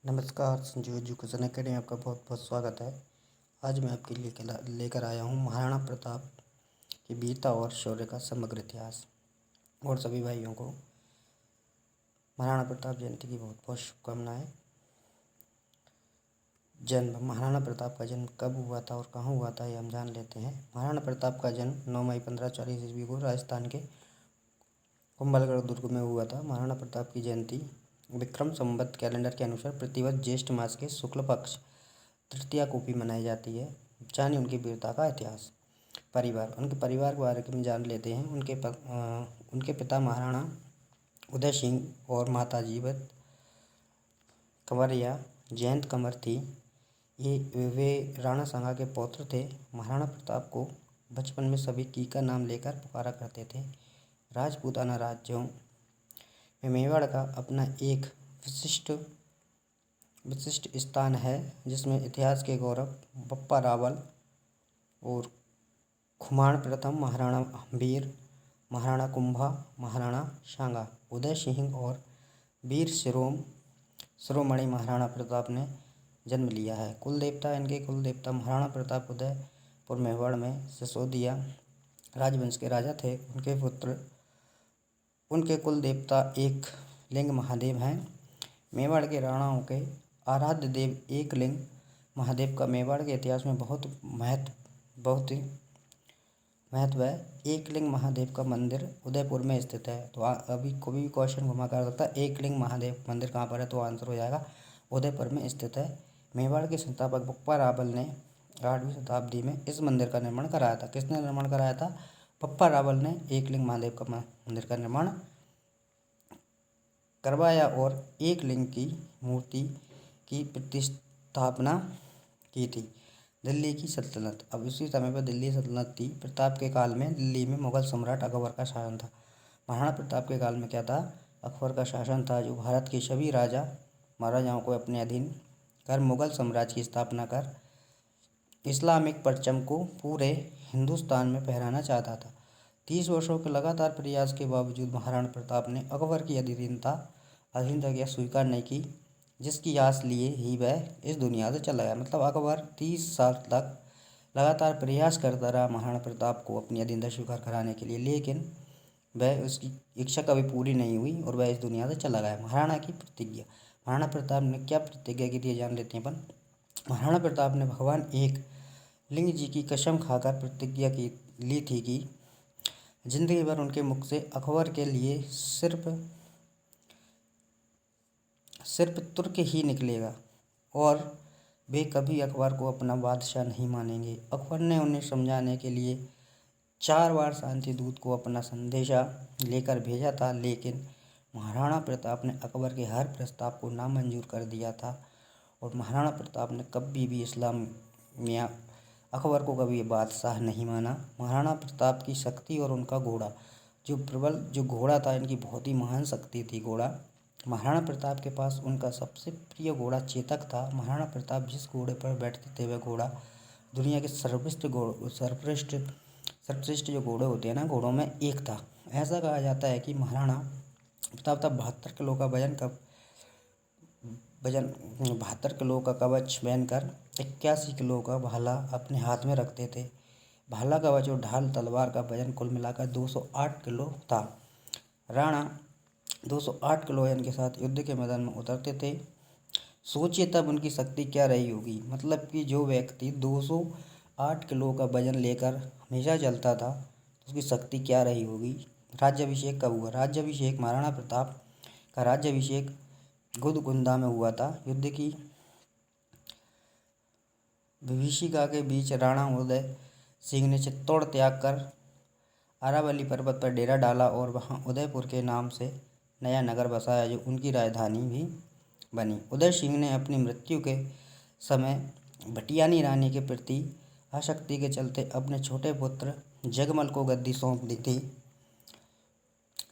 नमस्कार, Sanjeev education academy में आपका बहुत बहुत स्वागत है। आज मैं आपके लिए लेकर आया हूँ महाराणा प्रताप की वीरता और शौर्य का समग्र इतिहास। और सभी भाइयों को महाराणा प्रताप जयंती की बहुत बहुत शुभकामनाएं। जन्म महाराणा प्रताप का जन्म कब हुआ था और कहाँ हुआ था, ये हम जान लेते हैं। महाराणा प्रताप का जन्म 9 मई 1540 ईस्वी को राजस्थान के कुंभलगढ़ दुर्ग में हुआ था। महाराणा प्रताप की जयंती विक्रम संवत कैलेंडर के अनुसार प्रतिवर्ष ज्येष्ठ मास के शुक्ल पक्ष तृतीया को भी मनाई जाती है। जानिए उनकी वीरता का इतिहास। उनके परिवार के बारे में जान लेते हैं। उनके पिता महाराणा उदय सिंह और माता जीवत कंवर या जयंत कंवर थी। वे राणा सांगा के पौत्र थे। महाराणा प्रताप को बचपन में सभी कीका नाम लेकर पुकारा करते थे। राजपूताना राज्यों में मेवाड़ का अपना एक विशिष्ट स्थान है, जिसमें इतिहास के गौरव बप्पा रावल और खुमान प्रथम, महाराणा वीर, महाराणा कुंभा, महाराणा सांगा, उदय सिंह और वीर शिरोमणि महाराणा प्रताप ने जन्म लिया है। इनके कुल देवता महाराणा प्रताप उदयपुर मेवाड़ में सिसोदिया राजवंश के राजा थे। उनके कुल देवता एक लिंग महादेव हैं। मेवाड़ के राणाओं के आराध्य देव एक लिंग महादेव का मेवाड़ के इतिहास में बहुत ही महत्व है। एक लिंग महादेव का मंदिर उदयपुर में स्थित है। तो अभी कोई भी क्वेश्चन घुमा कर सकता है, एक लिंग महादेव मंदिर कहाँ पर है, तो आंसर हो जाएगा उदयपुर में स्थित है। मेवाड़ के संस्थापक बप्पा रावल ने 8वीं शताब्दी में इस मंदिर का निर्माण कराया था। किसने निर्माण कराया था? बप्पा रावल ने एक लिंग महादेव का मंदिर का निर्माण करवाया और एक लिंग की मूर्ति की प्रतिष्ठापना की थी। दिल्ली की सल्तनत। अब इसी समय पर दिल्ली सल्तनत थी। प्रताप के काल में दिल्ली में मुगल सम्राट अकबर का शासन था। महाराणा प्रताप के काल में क्या था? अकबर का शासन था, जो भारत के सभी राजा महाराजाओं को अपने अधीन कर मुगल साम्राज्य की स्थापना कर इस्लामिक परचम को पूरे हिंदुस्तान में फहराना चाहता था। 30 वर्षों के लगातार प्रयास के बावजूद महाराणा प्रताप ने अकबर की अधीनता यह स्वीकार नहीं की, जिसकी आस लिए ही वह इस दुनिया से चला गया। मतलब अकबर 30 साल तक लगातार प्रयास करता रहा महाराणा प्रताप को अपनी अधीनता स्वीकार कराने के लिए, लेकिन वह उसकी इच्छा कभी पूरी नहीं हुई और वह इस दुनिया से चला गया। महाराणा की प्रतिज्ञा। महाराणा प्रताप ने क्या प्रतिज्ञा की थी, जान लेते हैं अपन। महाराणा प्रताप ने भगवान एक लिंग जी की कसम खाकर प्रतिज्ञा ली थी कि जिंदगी भर उनके मुख से अकबर के लिए सिर्फ तुर्क ही निकलेगा और वे कभी अकबर को अपना बादशाह नहीं मानेंगे। अकबर ने उन्हें समझाने के लिए 4 बार शांति दूत को अपना संदेशा लेकर भेजा था, लेकिन महाराणा प्रताप ने अकबर के हर प्रस्ताव को नामंजूर कर दिया था और महाराणा प्रताप ने कभी भी इस्लामिया अकबर को कभी बादशाह नहीं माना। महाराणा प्रताप की शक्ति और उनका घोड़ा, जो घोड़ा था, इनकी बहुत ही महान शक्ति थी घोड़ा। महाराणा प्रताप के पास उनका सबसे प्रिय घोड़ा चेतक था। महाराणा प्रताप जिस घोड़े पर बैठते थे वह घोड़ा दुनिया के सर्वश्रेष्ठ जो घोड़े होते हैं ना, घोड़ों में एक था। ऐसा कहा जाता है कि महाराणा प्रताप तब 72 किलो का कवच पहनकर 81 किलो का भाला अपने हाथ में रखते थे। भाला कवच और ढाल तलवार का वजन कुल मिलाकर 208 किलो था। राणा 208 किलो वजन के साथ युद्ध के मैदान में उतरते थे। सोचिए तब उनकी शक्ति क्या रही होगी। मतलब कि जो व्यक्ति 208 किलो का वजन लेकर हमेशा चलता था, उसकी शक्ति क्या रही होगी। राज्याभिषेक कब हुआ? राज्याभिषेक महाराणा प्रताप का राज्याभिषेक गुदगुंदा में हुआ था। युद्ध की विभीषिका के बीच राणा उदय सिंह ने चित्तौड़ त्याग कर अरावली पर्वत पर डेरा डाला और वहां उदयपुर के नाम से नया नगर बसाया, जो उनकी राजधानी भी बनी। उदय सिंह ने अपनी मृत्यु के समय भटियानी रानी के प्रति आसक्ति के चलते अपने छोटे पुत्र जगमल को गद्दी सौंप दी थी,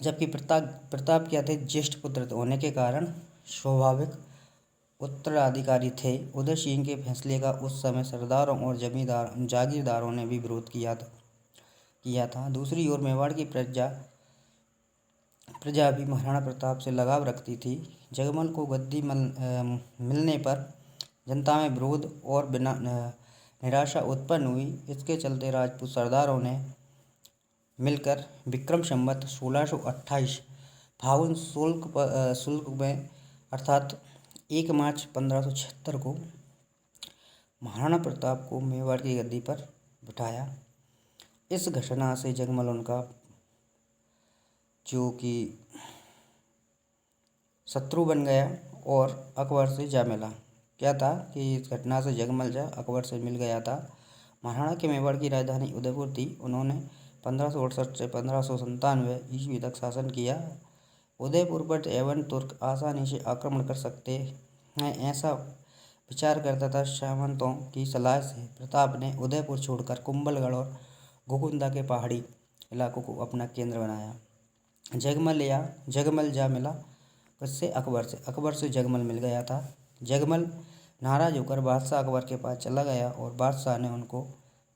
जबकि प्रताप क्या थे? ज्येष्ठ पुत्र होने के कारण स्वाभाविक उत्तराधिकारी थे। उदय सिंह के फैसले का उस समय सरदारों और जागीरदारों ने भी विरोध किया था। दूसरी ओर मेवाड़ की प्रजा भी महाराणा प्रताप से लगाव रखती थी। जगमल को गद्दी मिलने पर जनता में विरोध और निराशा उत्पन्न हुई। इसके चलते राजपूत सरदारों ने मिलकर विक्रम संवत 1628 फागुन शुल्क में अर्थात 1 मार्च 1576 को महाराणा प्रताप को मेवाड़ की गद्दी पर बिठाया। इस घटना से जगमल उनका जो कि शत्रु बन गया और अकबर से जा मिला। क्या था कि इस घटना से जगमल जा अकबर से मिल गया था। महाराणा के मेवाड़ की राजधानी उदयपुर थी। उन्होंने 1568 से 1597 ईस्वी तक शासन किया। उदयपुर पर एवं तुर्क आसानी से आक्रमण कर सकते हैं ऐसा विचार करता था। सामंतों की सलाह से प्रताप ने उदयपुर छोड़कर कुंभलगढ़ और गोकुंदा के पहाड़ी इलाकों को अपना केंद्र बनाया। जगमल जा मिला किससे? अकबर से जगमल मिल गया था। जगमल नाराज होकर बादशाह अकबर के पास चला गया और बादशाह ने उनको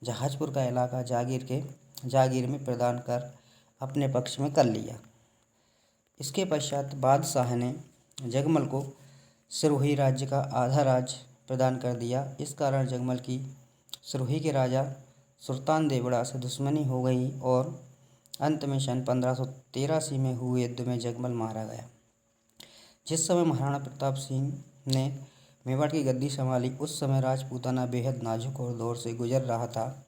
जहाजपुर का इलाका जागीर में प्रदान कर अपने पक्ष में कर लिया। इसके पश्चात बादशाह ने जगमल को सिरोही राज्य का आधा राज्य प्रदान कर दिया। इस कारण जगमल की सिरोही के राजा सुल्तान देवड़ा से दुश्मनी हो गई और अंत में सन 1583 में हुए युद्ध में जगमल मारा गया। जिस समय महाराणा प्रताप सिंह ने मेवाड़ की गद्दी संभाली उस समय राजपूताना बेहद नाजुक और दौर से गुजर रहा था।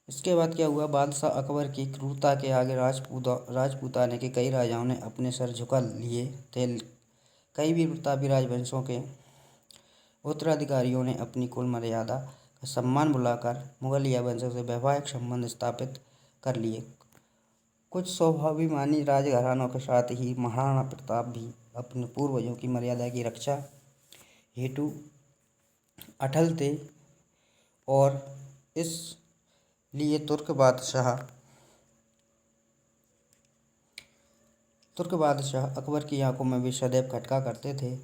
इसके बाद क्या हुआ? बादशाह अकबर की क्रूरता के आगे राजपूताने के कई राजाओं ने अपने सर झुका लिए थे। कई वीर प्रतापी राजवंशों के उत्तराधिकारियों ने अपनी कुल मर्यादा का सम्मान बुलाकर मुगलिया वंशों से वैवाहिक संबंध स्थापित कर लिए। कुछ स्वाभिमानी राजघरानों के साथ ही महाराणा प्रताप भी अपने पूर्वजों की मर्यादा की रक्षा हेतु अटल थे और इसलिए तुर्क बादशाह अकबर की आंखों में भी सदैव खटका करते थे।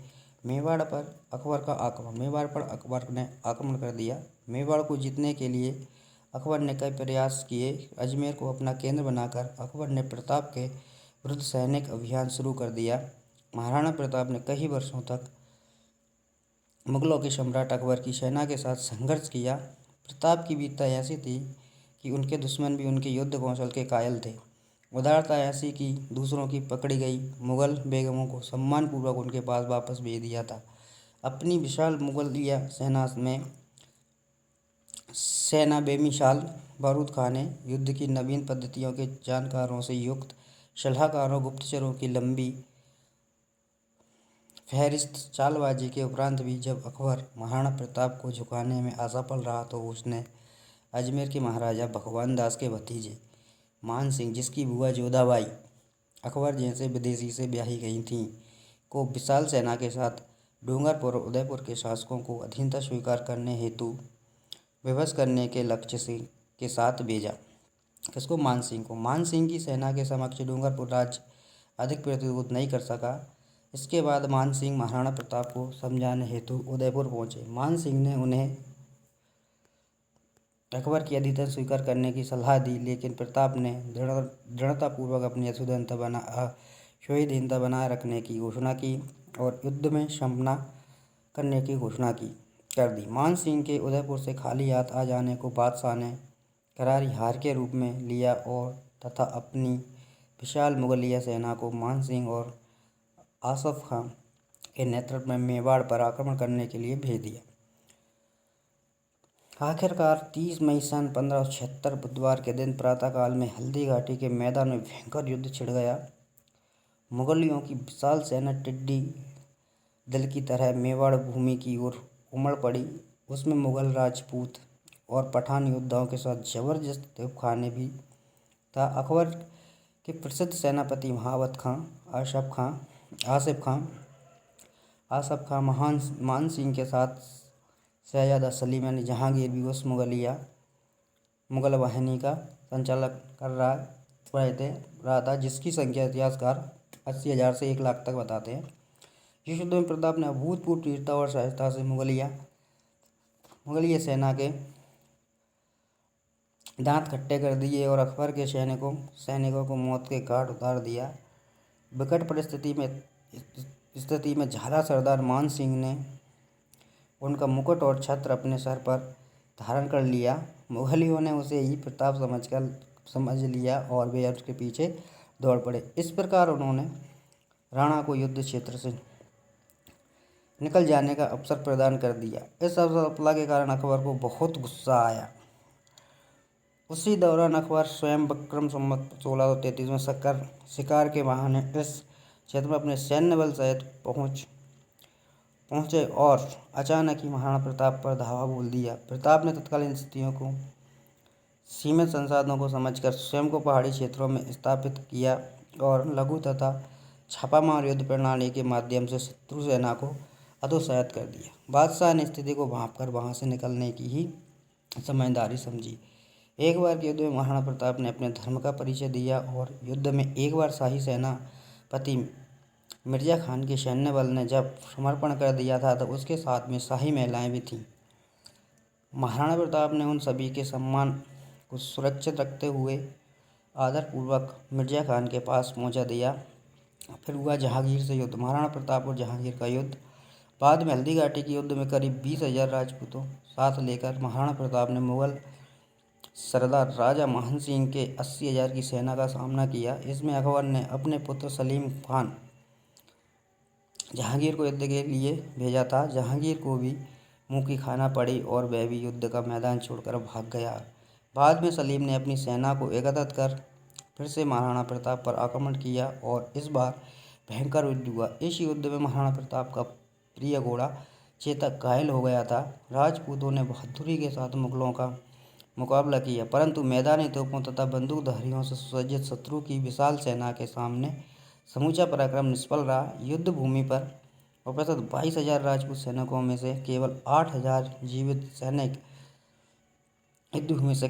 मेवाड़ पर अकबर ने आक्रमण कर दिया। मेवाड़ को जीतने के लिए अकबर ने कई प्रयास किए। अजमेर को अपना केंद्र बनाकर अकबर ने प्रताप के विरुद्ध सैनिक अभियान शुरू कर दिया। महाराणा प्रताप ने कई वर्षों तक मुगलों के सम्राट अकबर की सेना के साथ संघर्ष किया। प्रताप की वीरता ऐसी थी कि उनके दुश्मन भी उनके युद्ध कौशल के कायल थे। उदारता ऐसी कि दूसरों की पकड़ी गई मुगल बेगमों को सम्मानपूर्वक उनके पास वापस भेज दिया था। अपनी विशाल मुगलिया सेना बेमिसाल बारूद खाने, युद्ध की नवीन पद्धतियों के जानकारों से युक्त सलाहकारों, गुप्तचरों की लंबी फहरिस्त, चालबाजी के उपरांत भी जब अकबर महाराणा प्रताप को झुकाने में असफल रहा तो उसने अजमेर के महाराजा भगवान दास के भतीजे मान सिंह, जिसकी बुआ जोधाबाई अकबर जैसे विदेशी से ब्याही गई थीं, को विशाल सेना के साथ डूंगरपुर और उदयपुर के शासकों को अधीनता स्वीकार करने हेतु विवश करने के लक्ष्य के साथ भेजा। किसको? मान सिंह को। मान सिंह की सेना के समक्ष डूंगरपुर राज्य अधिक प्रतिरोध नहीं कर सका। इसके बाद मान सिंह महाराणा प्रताप को समझाने हेतु उदयपुर पहुंचे। मान सिंह ने उन्हें अकबर की अधीनता स्वीकार करने की सलाह दी, लेकिन प्रताप ने दृढ़तापूर्वक अपनी स्वाधीनता बनाए रखने की घोषणा की और युद्ध में सामना करने की घोषणा कर दी। मान सिंह के उदयपुर से खाली हाथ आ जाने को बादशाह ने करारी हार के रूप में लिया और तथा अपनी विशाल मुगलिया सेना को मान सिंह और आसफ खां के नेतृत्व में मेवाड़ पर आक्रमण करने के लिए भेज दिया। आखिरकार 30 मई सन 1576 बुधवार के दिन प्रातःकाल में हल्दी घाटी के मैदान में भयंकर युद्ध छिड़ गया। मुगलियों की विशाल सेना टिड्डी दल की तरह मेवाड़ भूमि की ओर उमड़ पड़ी। उसमें मुगल, राजपूत और पठान योद्धाओं के साथ जबरदस्त तोपखाने भी था। अकबर के प्रसिद्ध सेनापति महावत खां, आसिफ खां मान सिंह के साथ शहजादा सलीम यानी जहांगीर भी उस मुगल वाहिनी का संचालन कर रहा था, जिसकी संख्या इतिहासकार 80,000 से 1 लाख तक बताते हैं। इस युद्ध में प्रताप ने अभूतपूर्व वीरता और सहजता से मुगलिया सेना के दांत खट्टे कर दिए और अकबर के सैनिकों को मौत के घाट उतार दिया। विकट स्थिति में झाला सरदार मान सिंह ने उनका मुकुट और छत्र अपने सर पर धारण कर लिया। मुगलियों ने उसे ही प्रताप समझ लिया और वे उसके पीछे दौड़ पड़े। इस प्रकार उन्होंने राणा को युद्ध क्षेत्र से निकल जाने का अवसर प्रदान कर दिया। इस असफलता के कारण अकबर को बहुत गुस्सा आया। उसी दौरान अकबर स्वयं विक्रम संवत 1633 में शिकार के बहाने इस क्षेत्र में अपने सैन्य बल सहित पहुंचे और अचानक ही महाराणा प्रताप पर धावा बोल दिया। प्रताप ने तत्कालीन स्थितियों को सीमित संसाधनों को समझकर स्वयं को पहाड़ी क्षेत्रों में स्थापित किया और लघु तथा छापामार युद्ध प्रणाली के माध्यम से शत्रु सेना को अधोसैत कर दिया। बादशाह ने स्थिति को भांपकर वहां से निकलने की ही समझदारी समझी। एक बार के युद्ध में महाराणा प्रताप ने अपने धर्म का परिचय दिया और युद्ध में एक बार शाही सेनापति मिर्जा खान के सैन्य बल ने जब समर्पण कर दिया था तो उसके साथ में शाही महिलाएं भी थीं। महाराणा प्रताप ने उन सभी के सम्मान को सुरक्षित रखते हुए आदरपूर्वक मिर्जा खान के पास पहुंचा दिया। फिर हुआ जहांगीर से युद्ध। महाराणा प्रताप और जहांगीर का युद्ध। बाद में हल्दी घाटी के युद्ध में करीब 20,000 राजपूतों साथ लेकर महाराणा प्रताप ने मुगल सरदार राजा मान सिंह के 80,000 की सेना का सामना किया। इसमें अकबर ने अपने पुत्र सलीम खान जहांगीर को युद्ध के लिए भेजा था। जहांगीर को भी मुंह की खाना पड़ी और वह भी युद्ध का मैदान छोड़कर भाग गया। बाद में सलीम ने अपनी सेना को एकत्रित कर फिर से महाराणा प्रताप पर आक्रमण किया और इस बार भयंकर युद्ध हुआ। इस युद्ध में महाराणा प्रताप का प्रिय घोड़ा चेतक घायल हो गया था। राजपूतों ने बहादुरी के साथ मुगलों का मुकाबला किया, परंतु मैदानी तोपों तथा बंदूकधारियों से सुसज्जित शत्रु की विशाल सेना के सामने समूचा पराक्रम निष्फल रहा। युद्ध भूमि पर उपस्थित 22,000 राजपूत सैनिकों में से केवल 8,000 जीवित सैनिक युद्ध भूमि से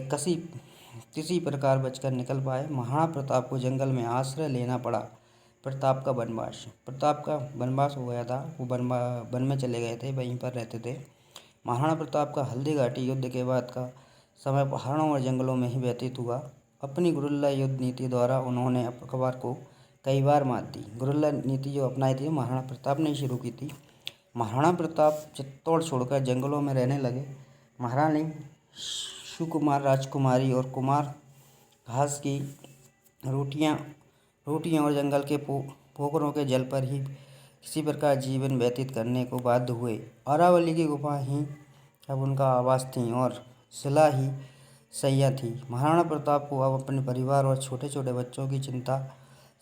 किसी प्रकार बचकर निकल पाए। महाराणा प्रताप को जंगल में आश्रय लेना पड़ा। प्रताप का वनवास हो गया था। वो वन में चले गए थे, वहीं पर रहते थे। महाराणा प्रताप का हल्दी घाटी युद्ध के बाद का समय पहाड़ों और जंगलों में ही व्यतीत हुआ। अपनी गुरिल्ला युद्ध नीति द्वारा उन्होंने अकबर को कई बार मात दी। गुरिल्ला नीति जो अपनाई थी महाराणा प्रताप ने शुरू की थी। महाराणा प्रताप चित्तौड़ छोड़कर जंगलों में रहने लगे। महारानी सुकुमार राजकुमारी और कुमार घास की रोटियां और जंगल के पोखरों के जल पर ही किसी प्रकार जीवन व्यतीत करने को बाध्य हुए। अरावली की गुफा ही अब उनका आवास थी और शिला ही सैया थी। महाराणा प्रताप को अब अपने परिवार और छोटे छोटे बच्चों की चिंता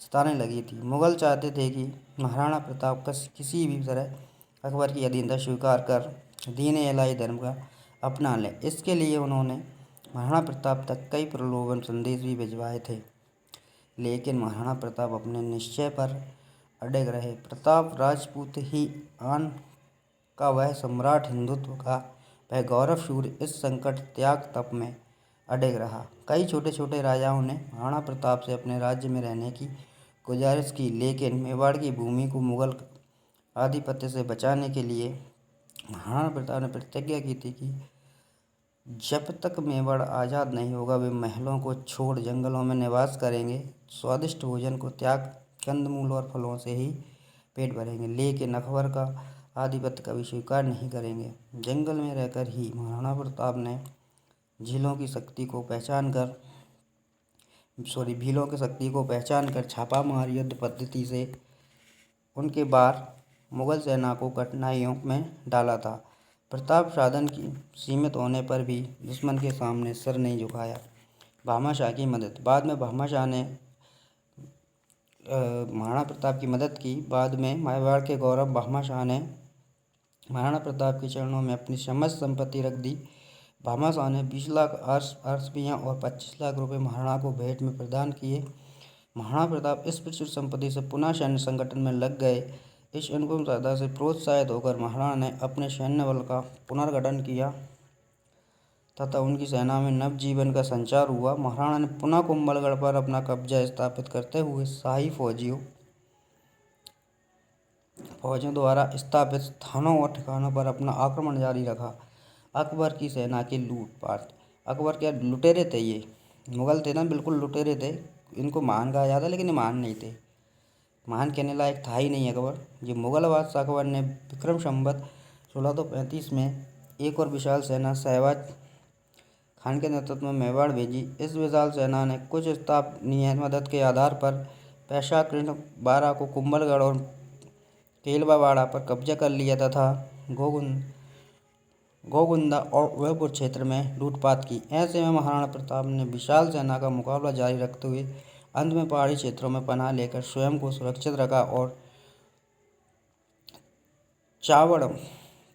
सताने लगी थी। मुगल चाहते थे कि महाराणा प्रताप किसी भी तरह अकबर की अधीनता स्वीकार कर दीन इलाही धर्म का अपना लें। इसके लिए उन्होंने महाराणा प्रताप तक कई प्रलोभन संदेश भी भिजवाए थे, लेकिन महाराणा प्रताप अपने निश्चय पर अड़िग रहे। प्रताप राजपूत ही आन का वह सम्राट, हिंदुत्व का वह गौरव शूर इस संकट त्याग तप में अड़िग रहा। कई छोटे छोटे राजाओं ने महाराणा प्रताप से अपने राज्य में रहने की गुजारिश की, लेकिन मेवाड़ की भूमि को मुगल आधिपत्य से बचाने के लिए महाराणा प्रताप ने प्रतिज्ञा की थी कि जब तक मेवाड़ आज़ाद नहीं होगा वे महलों को छोड़ जंगलों में निवास करेंगे, स्वादिष्ट भोजन को त्याग कंदमूल और फलों से ही पेट भरेंगे, लेकिन अकबर का आधिपत्य कभी स्वीकार नहीं करेंगे। जंगल में रहकर ही महाराणा प्रताप ने भीलों की शक्ति को पहचान कर छापामार युद्ध पद्धति से उनके बार मुगल सेना को कठिनाइयों में डाला था। प्रताप साधन की सीमित होने पर भी दुश्मन के सामने सर नहीं झुकाया। भामाशाह की मदद। बाद में भामाशाह ने महाराणा प्रताप की मदद की। बाद में मेवाड़ के गौरव भामाशाह ने महाराणा प्रताप के चरणों में अपनी समस्त संपत्ति रख दी। भामाशाह ने 20 लाख अरसपियाँ और 25 लाख रुपए महाराणा को भेंट में प्रदान किए। महाराणा प्रताप इस प्रचुर संपत्ति से पुनः सैन्य संगठन में लग गए। इस अनुपम सहायता से प्रोत्साहित होकर महाराणा ने अपने सैन्य बल का पुनर्गठन किया तथा उनकी सेना में नवजीवन का संचार हुआ। महाराणा ने पुनः कुंभलगढ़ पर अपना कब्जा स्थापित करते हुए शाही फौजियों द्वारा स्थापित स्थानों और ठिकानों पर अपना आक्रमण जारी रखा। अकबर की सेना की लूटपाट। अकबर क्या लुटेरे थे, ये मुगल थे ना, बिल्कुल लुटेरे थे। इनको महान कहा जाता लेकिन ये महान नहीं थे। महान कहने लायक था ही नहीं अकबर। ये मुगल बादशाह अकबर ने विक्रम संवत 1635 में एक और विशाल सेना शहबाज खान के नेतृत्व में मेवाड़ भेजी। इस विशाल सेना ने कुछ स्थानीय मदद के आधार पर पैशाकृण बारा को कुंभलगढ़ और केलवावाड़ा पर कब्जा कर लिया तथा गोगुंदा और उदयपुर क्षेत्र में लूटपाट की। ऐसे में महाराणा प्रताप ने विशाल सेना का मुकाबला जारी रखते हुए अंत में पहाड़ी क्षेत्रों में पनाह लेकर स्वयं को सुरक्षित रखा और चावड़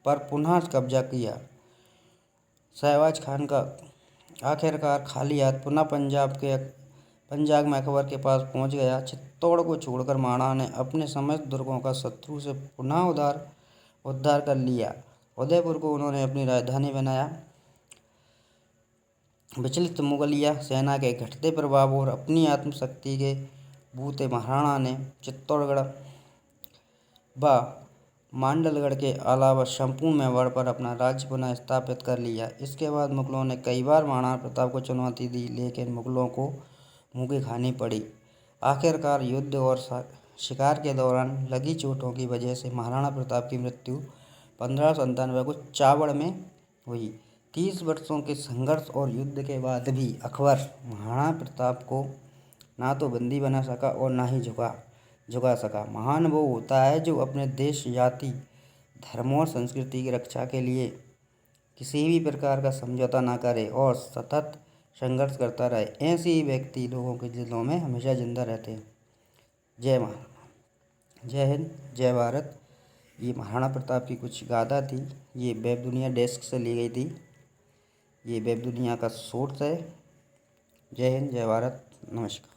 पर पुनः कब्जा किया। शहबाज खान का आखिरकार खाली हाथ पुनः पंजाब में अकबर के पास पहुंच गया। चित्तौड़ को छोड़कर महाराणा ने अपने समस्त दुर्गों का शत्रु से पुनः उद्धार कर लिया। उदयपुर को उन्होंने अपनी राजधानी बनाया। विचलित मुगलिया सेना के घटते प्रभाव और अपनी आत्मशक्ति के बूते महाराणा ने चित्तौड़गढ़ व मांडलगढ़ के अलावा संपूर्ण मेवाड़ पर अपना राज्य पुनः स्थापित कर लिया। इसके बाद मुगलों ने कई बार महाराणा प्रताप को चुनौती दी, लेकिन मुगलों को मुँह खानी पड़ी। आखिरकार युद्ध और शिकार के दौरान लगी चोटों की वजह से महाराणा प्रताप की मृत्यु 1597 को चावड़ में हुई। 30 वर्षों के संघर्ष और युद्ध के बाद भी अकबर महाराणा प्रताप को ना तो बंदी बना सका और ना ही झुका सका। महान वो होता है जो अपने देश, जाति, धर्म और संस्कृति की रक्षा के लिए किसी भी प्रकार का समझौता ना करे और सतत संघर्ष करता रहे। ऐसे ही व्यक्ति लोगों के दिलों में हमेशा जिंदा रहते हैं। जय महाराणा, जय हिंद, जय भारत। ये महाराणा प्रताप की कुछ गाथा थी। ये वेब दुनिया डेस्क से ली गई थी। ये वेब दुनिया का सोर्स है। जय हिंद, जय भारत, नमस्कार।